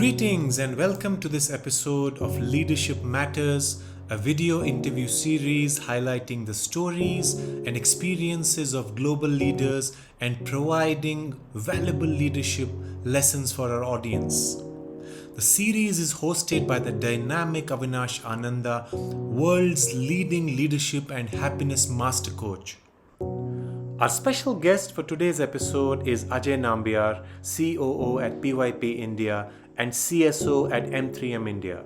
Greetings and welcome to this episode of Leadership Matters, a video interview series highlighting the stories and experiences of global leaders and providing valuable leadership lessons for our audience. The series is hosted by the dynamic Avinash Ananda, world's leading leadership and happiness master coach. Our special guest for today's episode is Ajay Nambiar, COO at PYP India and CSO at M3M India.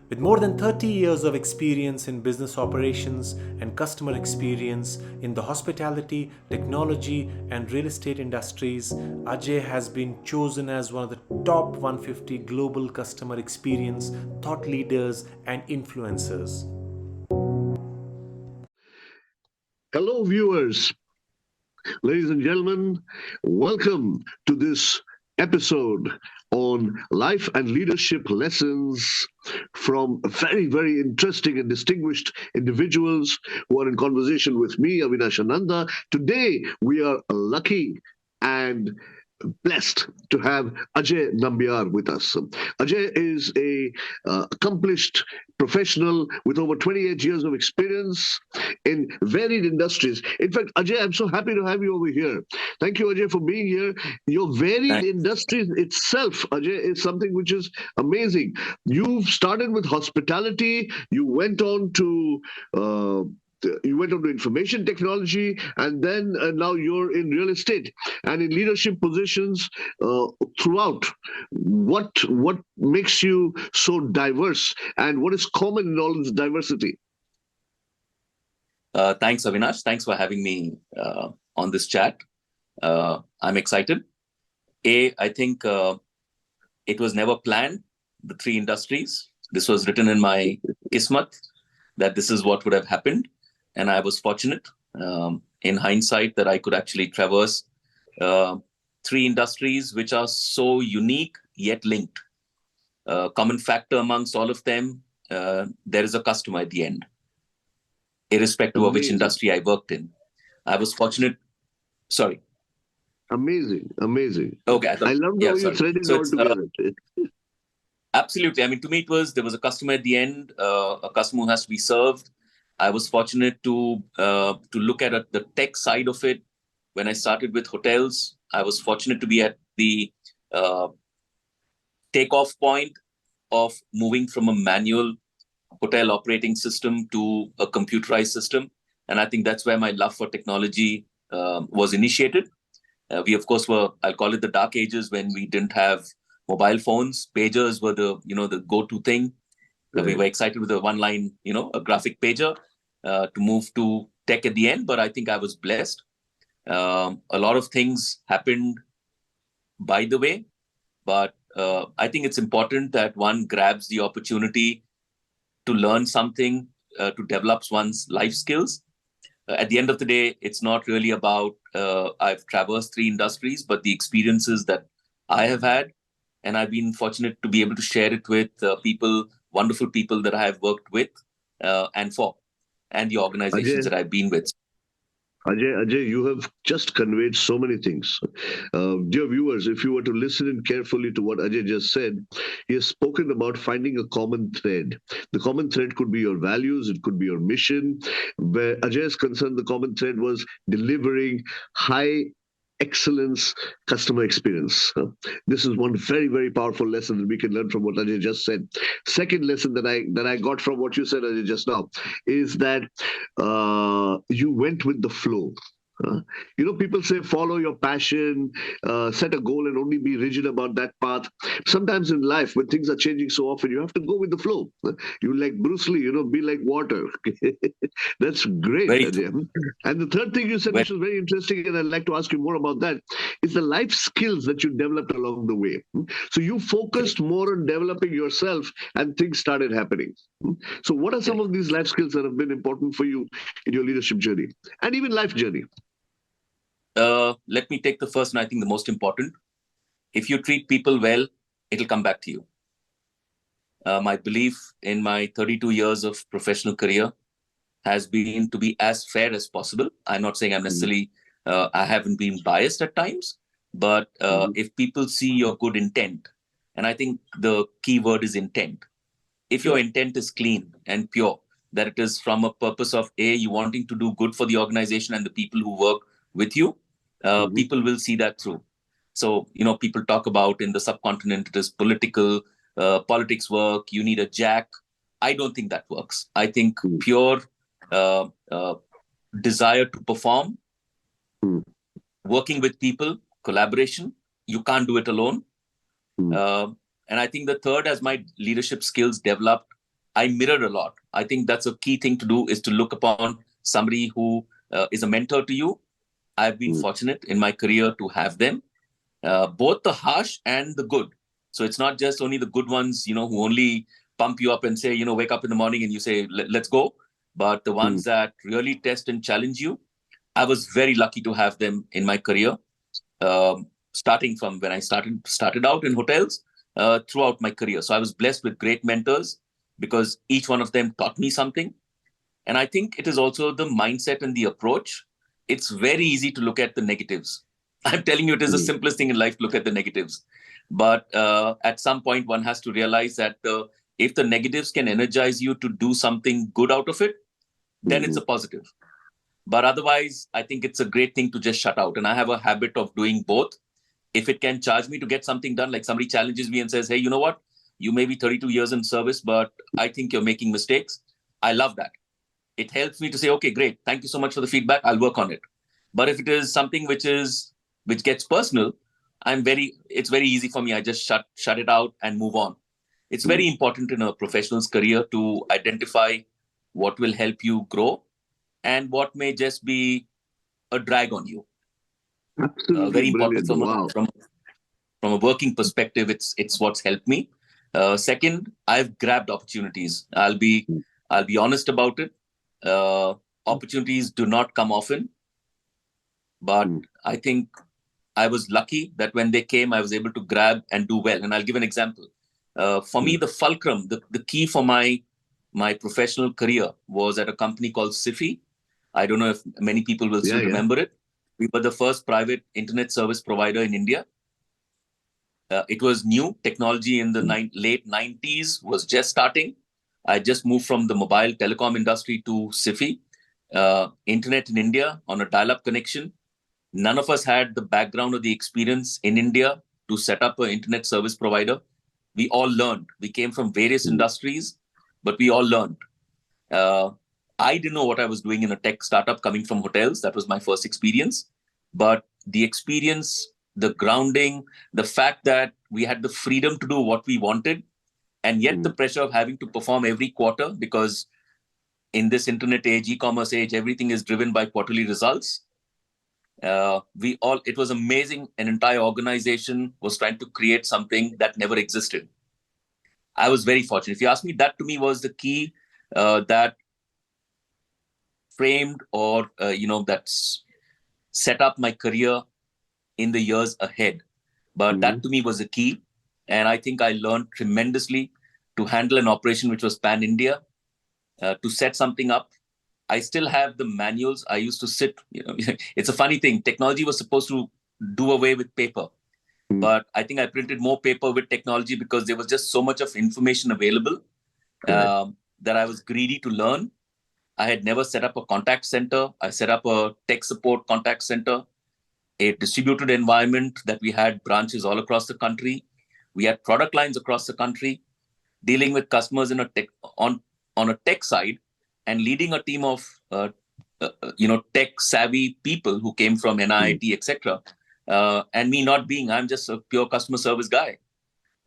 With more than 30 years of experience in business operations and customer experience in the hospitality, technology, and real estate industries, Ajay has been chosen as one of the top 150 global customer experience thought leaders and influencers. Hello, viewers. Ladies and gentlemen, welcome to this episode on life and leadership lessons from very, very interesting and distinguished individuals who are in conversation with me, Avinash Ananda. Today, we are lucky and blessed to have Ajay Nambiar with us. Ajay is a accomplished professional with over 28 years of experience in varied industries. In fact, Ajay, I'm so happy to have you over here. Thank you, Ajay, for being here. Your varied industries itself, Ajay, is something which is amazing. You've started with hospitality. You went on to information technology, and then now you're in real estate and in leadership positions throughout. What makes you so diverse, and what is common in all this diversity? Thanks, Avinash. Thanks for having me on this chat. I'm excited. I think it was never planned, the three industries. This was written in my kismat that this is what would have happened. And I was fortunate in hindsight that I could actually traverse three industries which are so unique yet linked. Common factor amongst all of them, there is a customer at the end, irrespective of which industry I worked in. I was fortunate. Sorry. Amazing. Okay. I love how you thread it all together. Absolutely. I mean, to me, there was a customer at the end, a customer who has to be served. I was fortunate to look at the tech side of it. When I started with hotels, I was fortunate to be at the takeoff point of moving from a manual hotel operating system to a computerized system. And I think that's where my love for technology was initiated. We, of course, I'll call it the dark ages when we didn't have mobile phones. Pagers were the go-to thing. Right. We were excited with a one-line, a graphic pager. To move to tech at the end, but I think I was blessed. A lot of things happened by the way, but I think it's important that one grabs the opportunity to learn something, to develop one's life skills. At the end of the day, it's not really about I've traversed three industries, but the experiences that I have had, and I've been fortunate to be able to share it with wonderful people that I have worked with and for. And the organizations that I've been with. Ajay, you have just conveyed so many things. Dear viewers, if you were to listen in carefully to what Ajay just said, he has spoken about finding a common thread. The common thread could be your values, it could be your mission. Where Ajay is concerned, the common thread was delivering high excellence customer experience. This is one very, very powerful lesson that we can learn from what Ajay just said. Second lesson that I got from what you said, Ajay, just now, is that you went with the flow. People say follow your passion, set a goal and only be rigid about that path. Sometimes in life, when things are changing so often, you have to go with the flow. You like Bruce Lee, be like water. That's great, Ajay. And the third thing you said, which was very interesting, and I'd like to ask you more about that, is the life skills that you developed along the way. So you focused more on developing yourself and things started happening. So what are some of these life skills that have been important for you in your leadership journey and even life journey? Let me take the first, and I think the most important. If you treat people well, it'll come back to you. My belief in my 32 years of professional career has been to be as fair as possible. I'm not saying I'm necessarily, I haven't been biased at times, but if people see your good intent And I think the key word is intent. If your intent is clean and pure, that it is from a purpose of you wanting to do good for the organization and the people who work with you, people will see that through. So, people talk about in the subcontinent, it is politics work, you need a jack. I don't think that works. I think pure uh, uh, desire to perform, working with people, collaboration, you can't do it alone. And I think the third, as my leadership skills developed, I mirror a lot. I think that's a key thing to do, is to look upon somebody who is a mentor to you. I've been fortunate in my career to have them, both the harsh and the good. So it's not just only the good ones, who only pump you up and say, wake up in the morning and you say, let's go. But the ones that really test and challenge you, I was very lucky to have them in my career, starting from when I started out in hotels, throughout my career. So I was blessed with great mentors because each one of them taught me something. And I think it is also the mindset and the approach. It's very easy to look at the negatives. I'm telling you, it is the simplest thing in life to look at the negatives. But at some point, one has to realize that if the negatives can energize you to do something good out of it, then it's a positive. But otherwise, I think it's a great thing to just shut out. And I have a habit of doing both. If it can charge me to get something done, like somebody challenges me and says, hey, you know what? You may be 32 years in service, but I think you're making mistakes. I love that. It helps me to say, okay, great. Thank you so much for the feedback. I'll work on it. But if it is something which gets personal, it's very easy for me. I just shut it out and move on. It's very important in a professional's career to identify what will help you grow and what may just be a drag on you. Absolutely Very important brilliant. Wow. from a working perspective. It's what's helped me. Second, I've grabbed opportunities. I'll be honest about it. Opportunities do not come often, but I think I was lucky that when they came, I was able to grab and do well. And I'll give an example. For me, the fulcrum, the key for my professional career was at a company called SIFI. I don't know if many people will still remember it. We were the first private internet service provider in India. It was new. Technology in the late 90s was just starting. I just moved from the mobile telecom industry to SIFI. Internet in India on a dial-up connection. None of us had the background or the experience in India to set up an internet service provider. We all learned. We came from various industries, but we all learned. I didn't know what I was doing in a tech startup coming from hotels. That was my first experience. But the experience, the grounding, the fact that we had the freedom to do what we wanted, and yet the pressure of having to perform every quarter, because in this internet age, e-commerce age, everything is driven by quarterly results. It was amazing. An entire organization was trying to create something that never existed. I was very fortunate. If you ask me, that to me was the key that framed or, that's set up my career in the years ahead. But that to me was the key. And I think I learned tremendously to handle an operation which was pan-India, to set something up. I still have the manuals. I used to sit, it's a funny thing. Technology was supposed to do away with paper. But I think I printed more paper with technology because there was just so much of information available that I was greedy to learn. I had never set up a contact center. I set up a tech support contact center, a distributed environment that we had branches all across the country. We had product lines across the country, dealing with customers in a tech on a tech side, and leading a team of tech savvy people who came from NIIT, etc. And me not being, I'm just a pure customer service guy,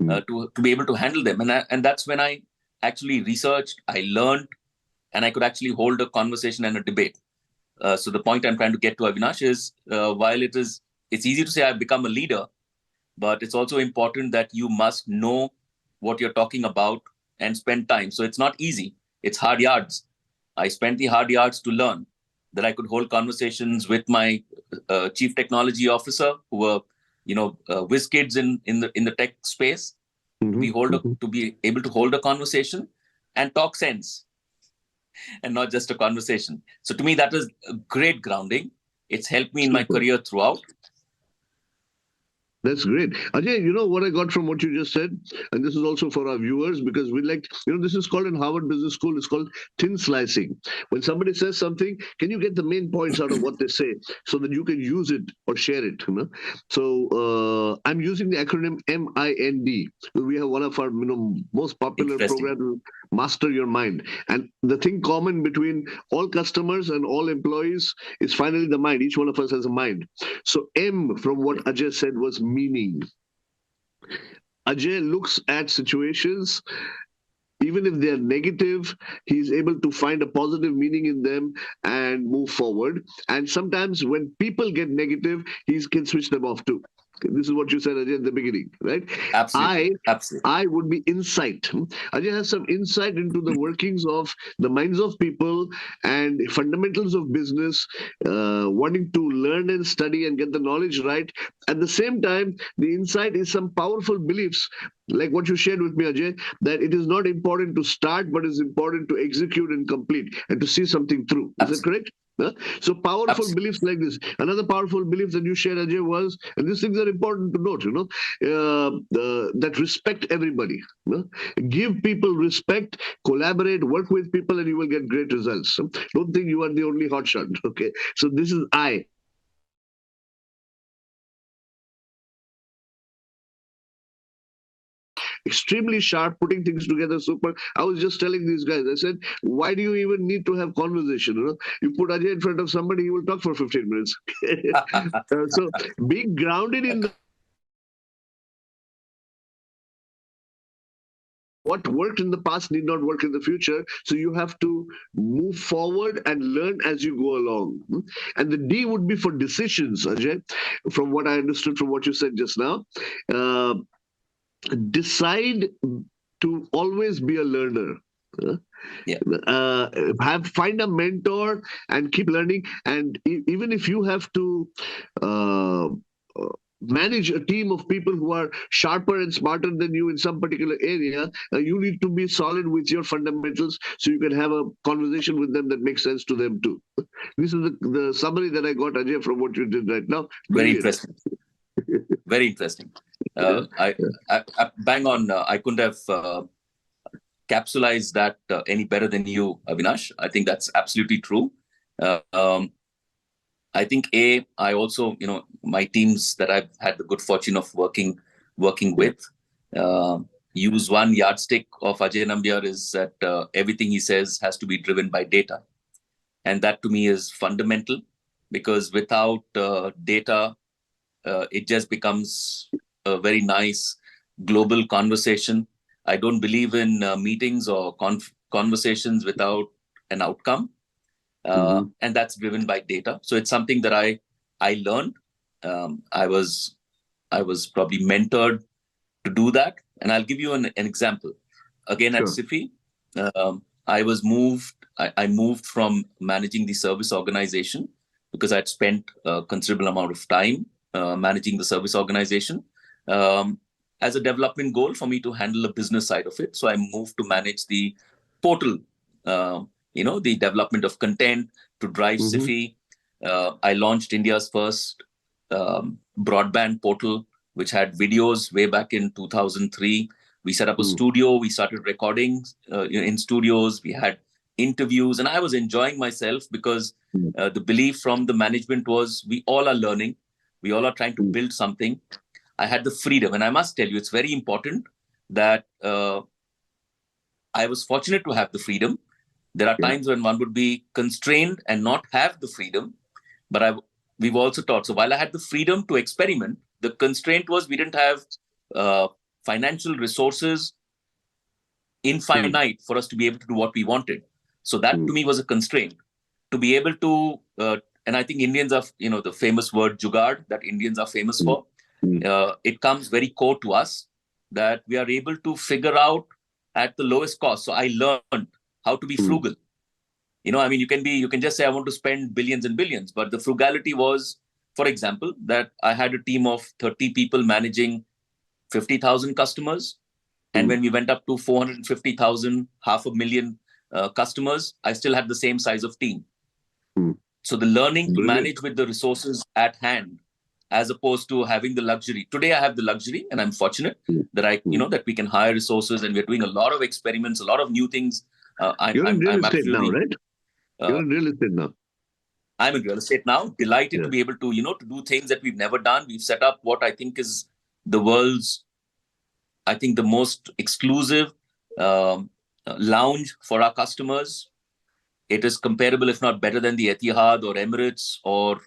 to be able to handle them. And that's when I actually researched, I learned, and I could actually hold a conversation and a debate. So the point I'm trying to get to, Avinash, is while it's easy to say I've become a leader, but it's also important that you must know what you're talking about and spend time. So it's not easy. It's hard yards. I spent the hard yards to learn that I could hold conversations with my chief technology officer, who were, whiz kids in the tech space. To be able to hold a conversation and talk sense, and not just a conversation. So to me, that was a great grounding. It's helped me in my career throughout. That's great. Ajay, you know what I got from what you just said? And this is also for our viewers because we like, this is called in Harvard Business School, it's called thin slicing. When somebody says something, can you get the main points out of what they say so that you can use it or share it? So I'm using the acronym MIND. We have one of our most popular Interesting. programs, Master Your Mind. And the thing common between all customers and all employees is finally the mind. Each one of us has a mind. So M from what Ajay said was meaning. Ajay looks at situations, even if they're negative, he's able to find a positive meaning in them and move forward. And sometimes when people get negative, he can switch them off too. This is what you said, Ajay, in the beginning, right? Absolutely. Absolutely. I would be insight. Ajay has some insight into the workings of the minds of people and fundamentals of business, wanting to learn and study and get the knowledge right. At the same time, the insight is some powerful beliefs, like what you shared with me, Ajay, that it is not important to start, but it's important to execute and complete and to see something through. Is that Absolutely. correct? So powerful Absolutely. beliefs like this. Another powerful belief that you shared, Ajay, was, and these things are important to note, that respect everybody. Give people respect, collaborate, work with people, and you will get great results. Don't think you are the only hotshot. Okay, so this is I. Extremely sharp, putting things together super. I was just telling these guys, I said, why do you even need to have conversation? You put Ajay in front of somebody, he will talk for 15 minutes. So being grounded in what worked in the past need not work in the future. So you have to move forward and learn as you go along. And the D would be for decisions, Ajay, from what I understood from what you said just now. Uh, Decide to always be a learner. Yeah. Find a mentor and keep learning. And even if you have to uh, manage a team of people who are sharper and smarter than you in some particular area, you need to be solid with your fundamentals so you can have a conversation with them that makes sense to them too. This is the summary that I got, Ajay, from what you did right now. Very Brilliant. interesting. Very interesting. Yeah. I bang on. I couldn't have capsulized that any better than you, Avinash. I think that's absolutely true. I think I also, my teams that I've had the good fortune of working with, use one yardstick of Ajay Nambiar is that everything he says has to be driven by data, and that to me is fundamental, because without data, it just becomes a very nice global conversation. I don't believe in meetings or conversations without an outcome, and that's driven by data. So it's something that I learned. I was probably mentored to do that, and I'll give you an example. Again, at Sure. SIFI, I was moved. I moved from managing the service organization because I'd spent a considerable amount of time managing the service organization, as a development goal for me to handle the business side of it. So I moved to manage the portal, the development of content to drive SIFI. I launched India's first broadband portal, which had videos way back in 2003. We set up a studio. We started recording in studios. We had interviews, and I was enjoying myself because the belief from the management was we all are learning. We all are trying to build something. I had the freedom, and I must tell you, it's very important that I was fortunate to have the freedom. There are times when one would be constrained and not have the freedom, but we've also taught. So while I had the freedom to experiment, the constraint was we didn't have financial resources infinite for us to be able to do what we wanted. So that to me was a constraint. To be able to, and I think Indians are, the famous word jugaad that Indians are famous for. It comes very core to us that we are able to figure out at the lowest cost. So I learned how to be frugal. You can just say I want to spend billions and billions, but the frugality was, for example, that I had a team of 30 people managing 50,000 customers. And when we went up to 450,000, 500,000 customers, I still had the same size of team. So the learning to manage with the resources at hand as opposed to having the luxury. Today, I have the luxury, and I'm fortunate that that we can hire resources, and we're doing a lot of experiments, a lot of new things. You're in real I'm estate now, absolutely. right? You're in real estate now. I'm in real estate now. Delighted Yeah. to be able to to do things that we've never done. We've set up what I think is the world's, I think, the most exclusive lounge for our customers. It is comparable, if not better, than the Etihad or Emirates or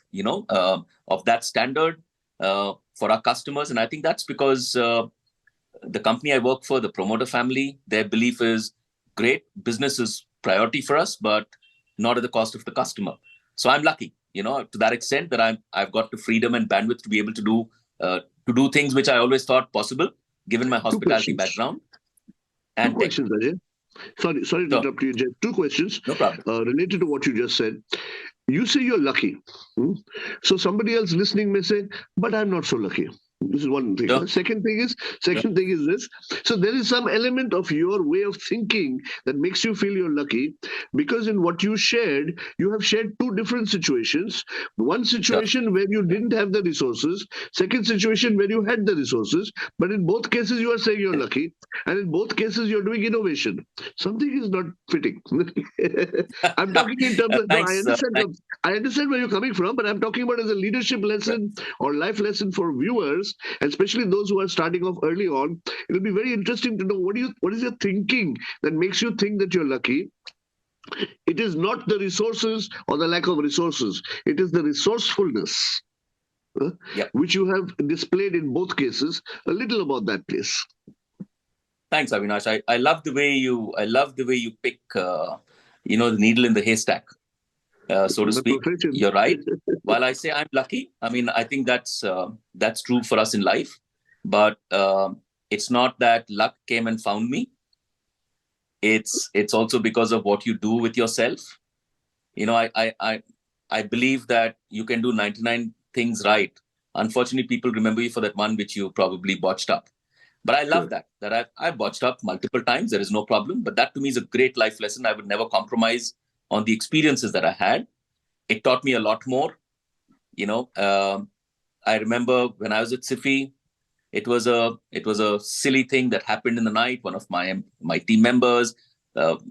of that standard for our customers. And I think that's because the company I work for, the promoter family, their belief is great. Business is priority for us, but not at the cost of the customer. So I'm lucky, to that extent that I've got the freedom and bandwidth to be able to do things which I always thought possible, given my Two hospitality questions. background Two and tech. questions, Ajay. Sorry to Sure. interrupt you, Ajay. Two questions No problem. related to what you just said. You say you're lucky. So somebody else listening may say, but I'm not so lucky. This is one thing. Sure. Second thing is this. So there is some element of your way of thinking that makes you feel you're lucky, because in what you have shared two different situations. One situation where you didn't have the resources, second situation where you had the resources, but in both cases you are saying you're lucky, and in both cases you're doing innovation. Something is not fitting. I'm talking in terms of, no, Thanks, I understand where you're coming from, but I'm talking about as a leadership lesson or life lesson for viewers, and especially those who are starting off early on. It'll be very interesting to know what is your thinking that makes you think that you're lucky. It is not the resources or the lack of resources. It is the resourcefulness which you have displayed in both cases. A little about that, please. Thanks, Avinash. I love the way you pick the needle in the haystack, so to speak. You're right. While I say I'm lucky, I mean, I think that's true for us in life, but it's not that luck came and found me. It's also because of what you do with yourself. I believe that you can do 99 things right. Unfortunately, people remember you for that one which you probably botched up. But I love that I botched up multiple times. There is no problem. But that to me is a great life lesson. I would never compromise on the experiences that I had. It taught me a lot more. I remember when I was at SIFI, it was a silly thing that happened in the night. One of my team members,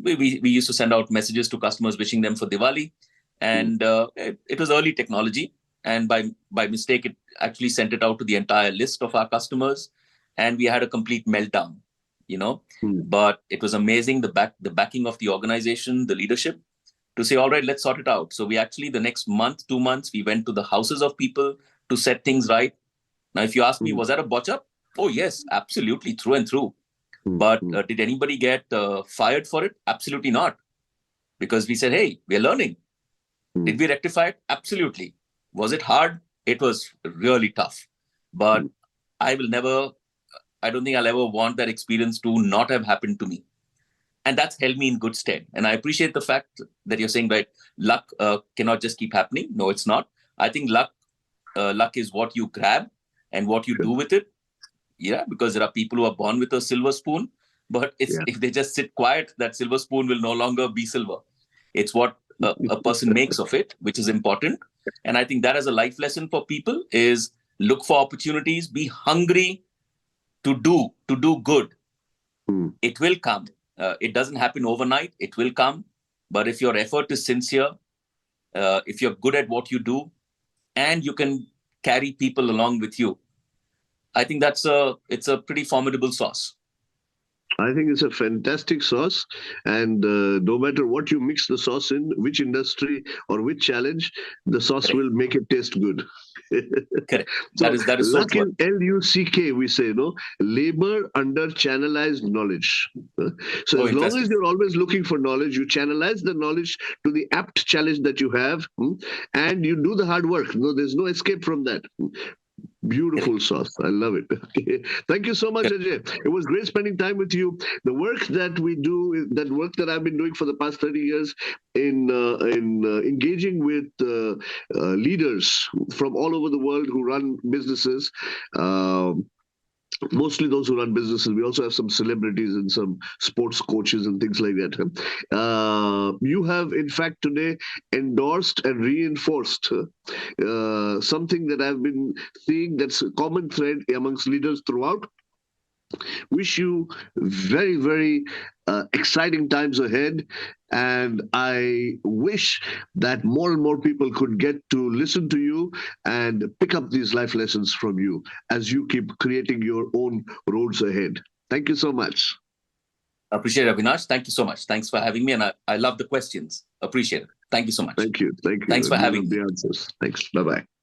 we used to send out messages to customers wishing them for Diwali, and it was early technology, and by mistake it actually sent it out to the entire list of our customers, and we had a complete meltdown. But it was amazing, the backing of the organization, the leadership, to say, all right, let's sort it out. So we actually, the next month, 2 months, we went to the houses of people to set things right. Now, if you ask me, was that a botch up? Oh, yes, absolutely, through and through. But did anybody get fired for it? Absolutely not. Because we said, hey, we're learning. Did we rectify it? Absolutely. Was it hard? It was really tough. But I don't think I'll ever want that experience to not have happened to me. And that's held me in good stead. And I appreciate the fact that you're saying, right, luck cannot just keep happening. No, it's not. I think luck is what you grab and what you do with it. Yeah, because there are people who are born with a silver spoon, but if they just sit quiet, that silver spoon will no longer be silver. It's what a person makes of it, which is important. And I think that as a life lesson for people is look for opportunities, be hungry to do good. It will come. It doesn't happen overnight. It will come. But if your effort is sincere, if you're good at what you do, and you can carry people along with you, I think it's a pretty formidable sauce. I think it's a fantastic sauce, and no matter what you mix the sauce in, which industry or which challenge, the sauce will make it taste good. Correct. So, that is so luck in LUCK, we say, labor under channelized knowledge. So as long as you're always looking for knowledge, you channelize the knowledge to the apt challenge that you have, and you do the hard work. There's no escape from that. Beautiful sauce. I love it. Okay. Thank you so much, Ajay. It was great spending time with you. The work that we do, that work that I've been doing for the past 30 years in engaging with leaders from all over the world who run businesses, mostly those who run businesses. We also have some celebrities and some sports coaches and things like that. You have, in fact, today endorsed and reinforced something that I've been seeing that's a common thread amongst leaders throughout. Wish you very, very exciting times ahead. And I wish that more and more people could get to listen to you and pick up these life lessons from you as you keep creating your own roads ahead. Thank you so much. I appreciate it, Avinash. Thank you so much. Thanks for having me. And I love the questions. Appreciate it. Thank you so much. Thank you. Thank you. Thanks for And you having love me. the answers. Thanks. Bye bye.